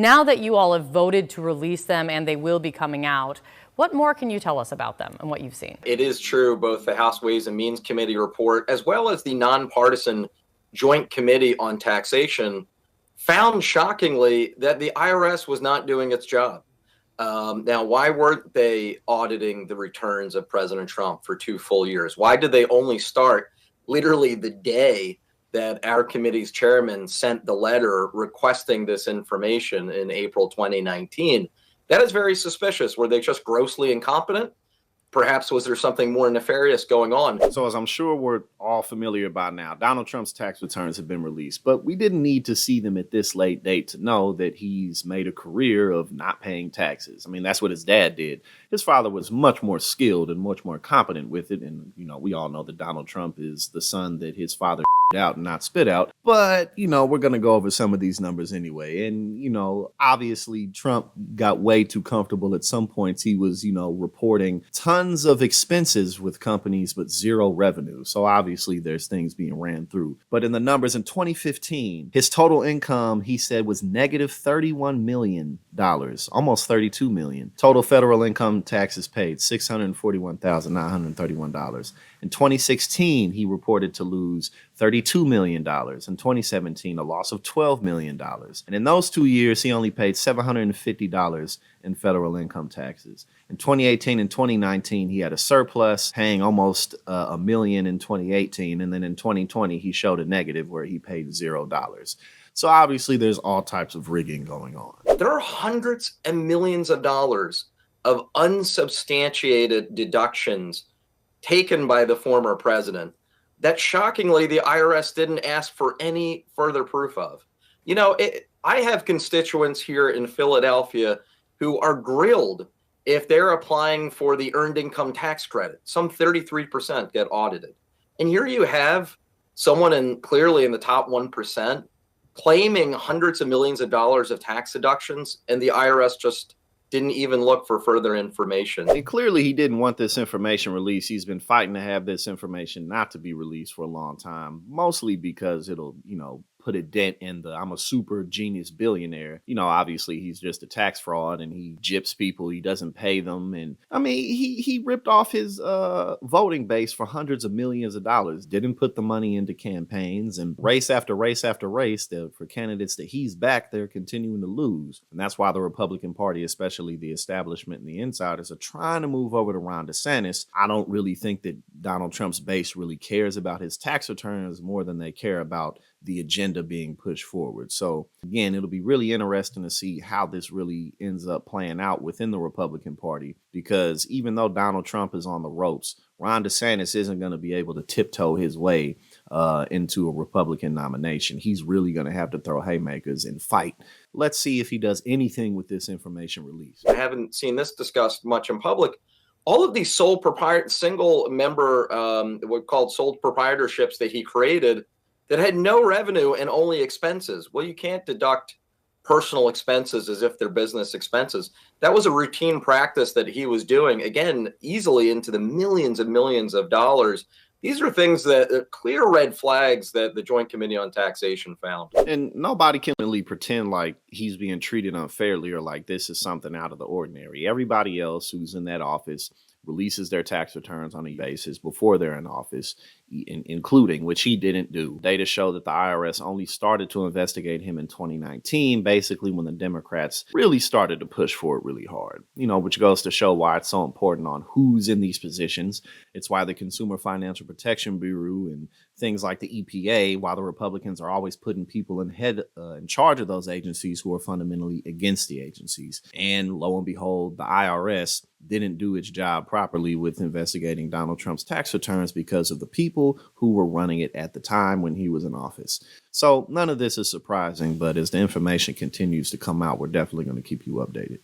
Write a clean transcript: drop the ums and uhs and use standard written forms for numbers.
Now that you all have voted to release them and they will be coming out, what more can you tell us about them and what you've seen? It is true, both the House Ways and Means Committee report, as well as the nonpartisan Joint Committee on Taxation, found shockingly that the IRS was not doing its job. Now, why weren't they auditing the returns of President Trump for 2 full years? Why did they only start literally the day that our committee's chairman sent the letter requesting this information in April 2019? That is very suspicious. Were they just grossly incompetent? Perhaps was there something more nefarious going on? So, as I'm sure we're all familiar by now, Donald Trump's tax returns have been released, but we didn't need to see them at this late date to know that he's made a career of not paying taxes. I mean, that's what his dad did. His father was much more skilled and much more competent with it. And, we all know that Donald Trump is the son that his father out and not spit out. But, we're going to go over some of these numbers anyway. And, obviously Trump got way too comfortable. At some points he was, reporting tons of expenses with companies, but zero revenue. So obviously there's things being ran through. But in the numbers in 2015, his total income, he said, was negative $31 million, almost $32 million. Total federal income taxes paid, $641,931. In 2016, he reported to lose $32 million. In 2017, a loss of $12 million. And in those 2 years, he only paid $750 in federal income taxes. In 2018 and 2019, he had a surplus, paying almost $1 million in 2018. And then in 2020, he showed a negative where he paid $0. So obviously, there's all types of rigging going on. There are hundreds and millions of dollars of unsubstantiated deductions taken by the former president that shockingly the IRS didn't ask for any further proof of. I have constituents here in Philadelphia who are grilled if they're applying for the earned income tax credit. Some 33% get audited. And here you have someone clearly in the top 1% claiming hundreds of millions of dollars of tax deductions, and the IRS just didn't even look for further information. And clearly he didn't want this information released. He's been fighting to have this information not to be released for a long time, mostly because it'll, put a dent in the I'm a super genius billionaire. Obviously he's just a tax fraud and he gyps people. He doesn't pay them. And I mean, he ripped off his voting base for hundreds of millions of dollars, didn't put the money into campaigns, and race after race after race for candidates that he's backed, they're continuing to lose. And that's why the Republican Party, especially the establishment and the insiders, are trying to move over to Ron DeSantis. I don't really think that Donald Trump's base really cares about his tax returns more than they care about the agenda being pushed forward. So again, it'll be really interesting to see how this really ends up playing out within the Republican Party, because even though Donald Trump is on the ropes, Ron DeSantis isn't going to be able to tiptoe his way into a Republican nomination. He's really going to have to throw haymakers and fight. Let's see if he does anything with this information released. I haven't seen this discussed much in public. All of these single member, what called sole proprietorships that he created that had no revenue and only expenses. Well, you can't deduct personal expenses as if they're business expenses. That was a routine practice that he was doing, again, easily into the millions and millions of dollars. These are things that are clear red flags that the Joint Committee on Taxation found. And nobody can really pretend like he's being treated unfairly or like this is something out of the ordinary. Everybody else who's in that office releases their tax returns on a basis before they're in office, including, which he didn't do. Data show that the IRS only started to investigate him in 2019, basically when the Democrats really started to push for it really hard, which goes to show why it's so important on who's in these positions. It's why the Consumer Financial Protection Bureau and things like the EPA, while the Republicans are always putting people in charge of those agencies who are fundamentally against the agencies. And lo and behold, the IRS didn't do its job properly with investigating Donald Trump's tax returns because of the people who were running it at the time when he was in office. So none of this is surprising, but as the information continues to come out, we're definitely going to keep you updated.